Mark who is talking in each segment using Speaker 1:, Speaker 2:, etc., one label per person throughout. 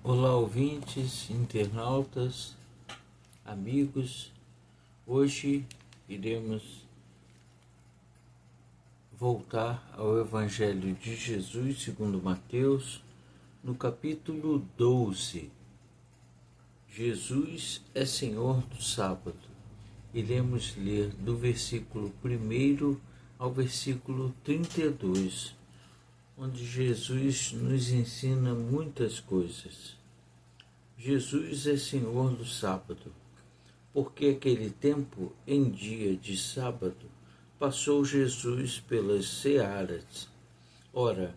Speaker 1: Olá, ouvintes, internautas, amigos. Hoje iremos voltar ao Evangelho de Jesus segundo Mateus, no capítulo 12. Jesus é Senhor do sábado. Iremos ler do versículo 1 ao versículo 32, onde Jesus nos ensina muitas coisas. Jesus é Senhor do sábado, porque aquele tempo, em dia de sábado, passou Jesus pelas searas. Ora,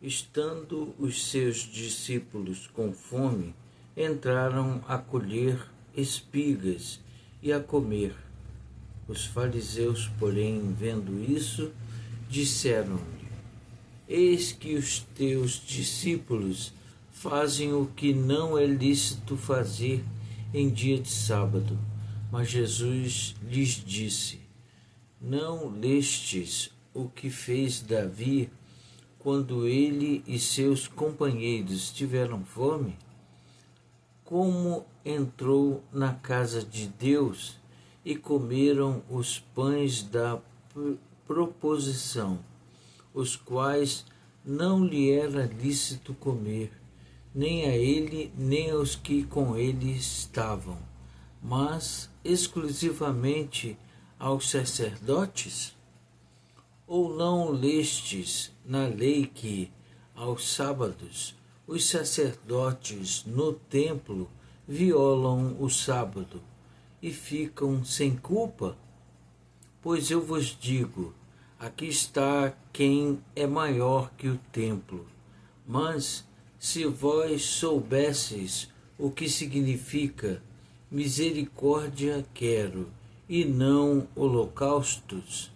Speaker 1: estando os seus discípulos com fome, entraram a colher espigas e a comer. Os fariseus, porém, vendo isso, disseram-lhe: Eis que os teus discípulos fazem o que não é lícito fazer em dia de sábado. Mas Jesus lhes disse: Não lestes o que fez Davi quando ele e seus companheiros tiveram fome? Como entrou na casa de Deus e comeram os pães da proposição, os quais não lhe era lícito comer, nem a ele, nem aos que com ele estavam, mas exclusivamente aos sacerdotes? Ou não lestes na lei que, aos sábados, os sacerdotes no templo violam o sábado e ficam sem culpa? Pois eu vos digo, aqui está quem é maior que o templo. Mas, se vós soubesseis o que significa misericórdia quero e não holocaustos,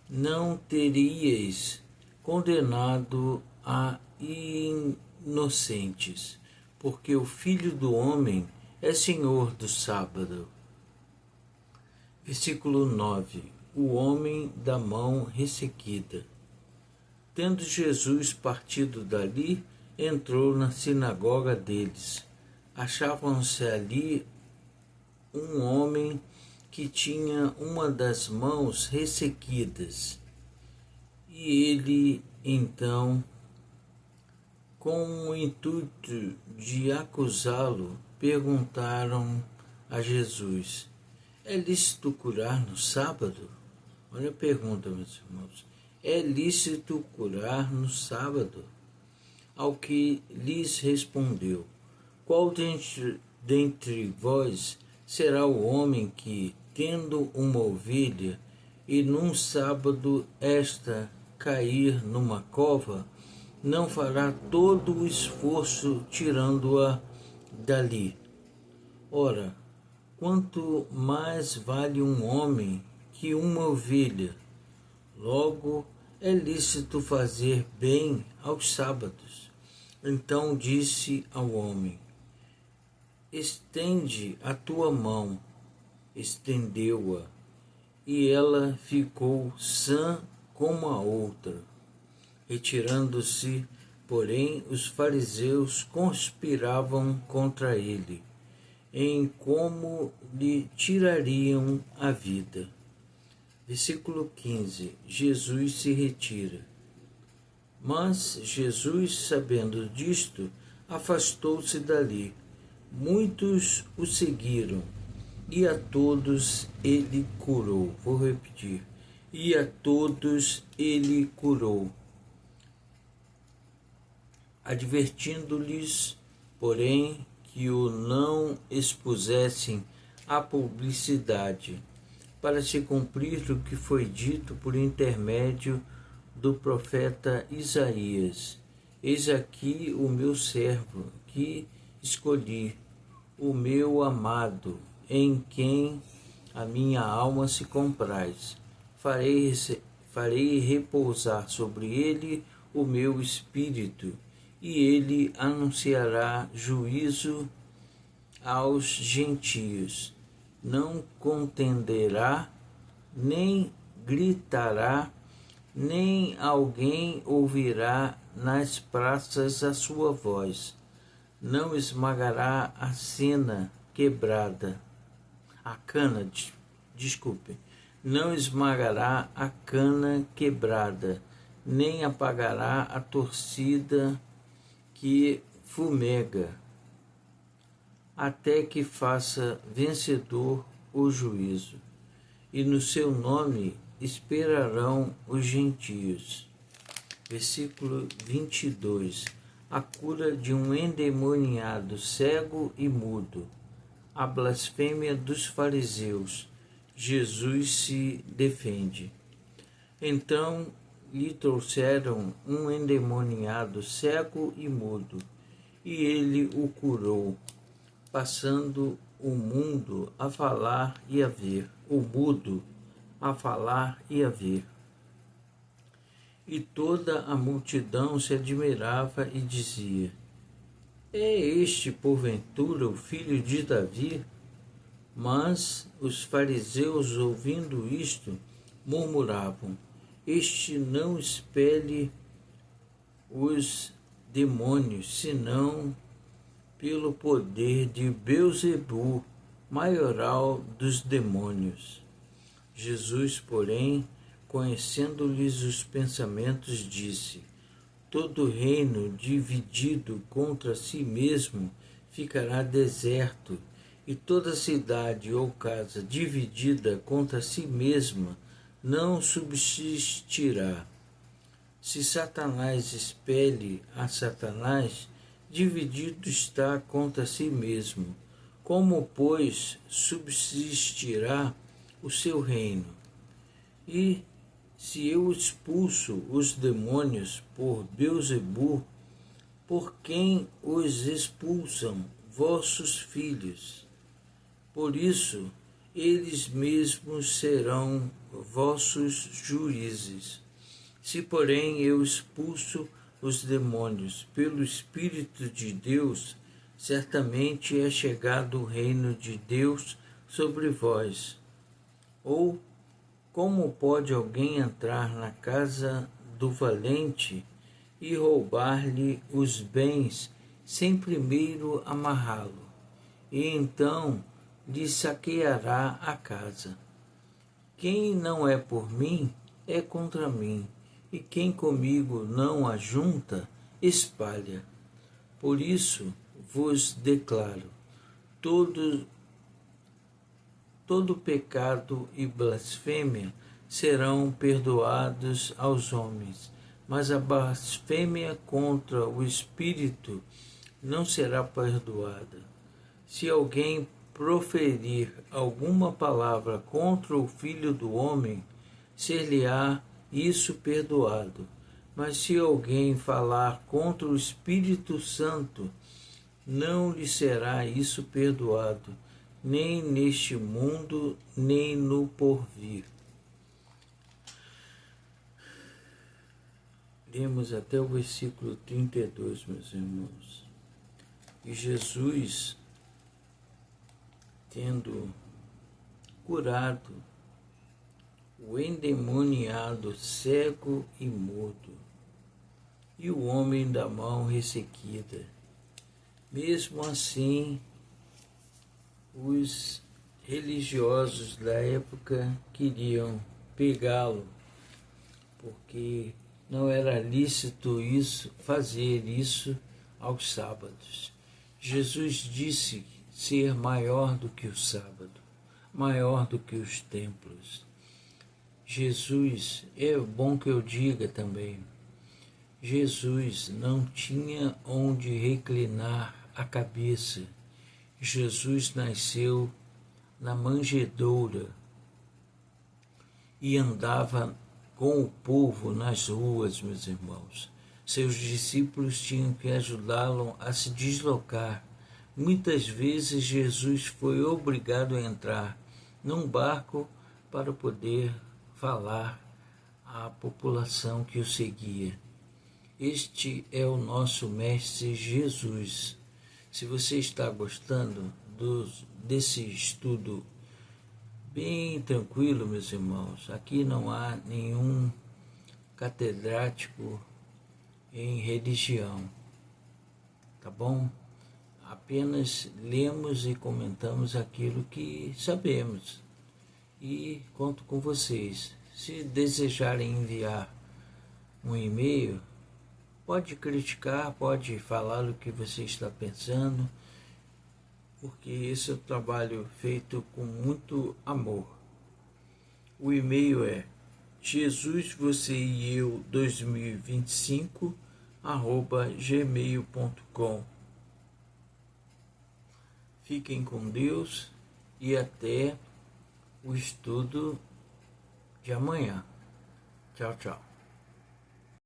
Speaker 1: não teríeis condenado a inocentes, porque o Filho do Homem é Senhor do sábado. Versículo 9. O homem da mão ressequida. Tendo Jesus partido dali, entrou na sinagoga deles. Achavam-se ali um homem que tinha uma das mãos ressequidas. E ele, então, com o intuito de acusá-lo, perguntaram a Jesus: É lícito curar no sábado? Olha a pergunta, meus irmãos. É lícito curar no sábado? Ao que lhes respondeu: Qual dentre vós será o homem que, tendo uma ovelha, e num sábado esta cair numa cova, não fará todo o esforço tirando-a dali? Ora, quanto mais vale um homem que uma ovelha. Logo, é lícito fazer bem aos sábados. Então disse ao homem: Estende a tua mão. Estendeu-a, e ela ficou sã como a outra. Retirando-se, porém, os fariseus conspiravam contra ele, em como lhe tirariam a vida. Versículo 15. Jesus se retira. Mas Jesus, sabendo disto, afastou-se dali. Muitos o seguiram, e a todos ele curou. Vou repetir. E a todos ele curou, advertindo-lhes, porém, que o não expusessem à publicidade, para se cumprir o que foi dito por intermédio do profeta Isaías: Eis aqui o meu servo, que escolhi, o meu amado, em quem a minha alma se compraz. Farei repousar sobre ele o meu espírito, e ele anunciará juízo aos gentios. Não contenderá, nem gritará, nem alguém ouvirá nas praças a sua voz. não esmagará a cana quebrada, a cana, desculpe, não esmagará a cana quebrada, nem apagará a torcida que fumega, até que faça vencedor o juízo, e no seu nome esperarão os gentios. Versículo 22. A cura de um endemoniado cego e mudo. A blasfêmia dos fariseus. Jesus se defende. Então lhe trouxeram um endemoniado cego e mudo, e ele o curou, passando o mundo a falar e a ver, o mudo a falar e a ver. E toda a multidão se admirava e dizia: é este, porventura, o filho de Davi? Mas os fariseus, ouvindo isto, murmuravam: este não expele os demônios, senão pelo poder de Beelzebu, maioral dos demônios. Jesus, porém, conhecendo-lhes os pensamentos, disse: todo reino dividido contra si mesmo ficará deserto, e toda cidade ou casa dividida contra si mesma não subsistirá. Se Satanás expele a Satanás, dividido está contra si mesmo. Como, pois, subsistirá o seu reino? E se eu expulso os demônios por Beelzebu, por quem os expulsam vossos filhos? Por isso, eles mesmos serão vossos juízes. Se, porém, eu expulso os demônios pelo Espírito de Deus, certamente é chegado o reino de Deus sobre vós. Ou como pode alguém entrar na casa do valente e roubar-lhe os bens sem primeiro amarrá-lo? E então lhe saqueará a casa. Quem não é por mim é contra mim, e quem comigo não ajunta, espalha. Por isso vos declaro, todo pecado e blasfêmia serão perdoados aos homens, mas a blasfêmia contra o Espírito não será perdoada. Se alguém proferir alguma palavra contra o Filho do Homem, ser-lhe-á isso perdoado. Mas se alguém falar contra o Espírito Santo, não lhe será isso perdoado, nem neste mundo, nem no porvir. Lemos até o versículo 32, meus irmãos. E Jesus, tendo curado o endemoniado cego e mudo, e o homem da mão ressequida, mesmo assim, os religiosos da época queriam pegá-lo, porque não era lícito fazer isso aos sábados. Jesus disse ser maior do que o sábado, maior do que os templos. Jesus, é bom que eu diga também, Jesus não tinha onde reclinar a cabeça. Jesus nasceu na manjedoura e andava com o povo nas ruas, meus irmãos. Seus discípulos tinham que ajudá-lo a se deslocar. Muitas vezes Jesus foi obrigado a entrar num barco para poder falar à população que o seguia. Este é o nosso Mestre Jesus. Se você está gostando desse estudo bem tranquilo, meus irmãos, aqui não há nenhum catedrático em religião, tá bom? apenas lemos e comentamos aquilo que sabemos. E conto com vocês. Se desejarem enviar um e-mail, pode criticar, pode falar o que você está pensando, porque esse é um trabalho feito com muito amor. O e-mail é jesusvocêeeu2025@gmail.com. Fiquem com Deus e até o estudo de amanhã. Tchau, tchau.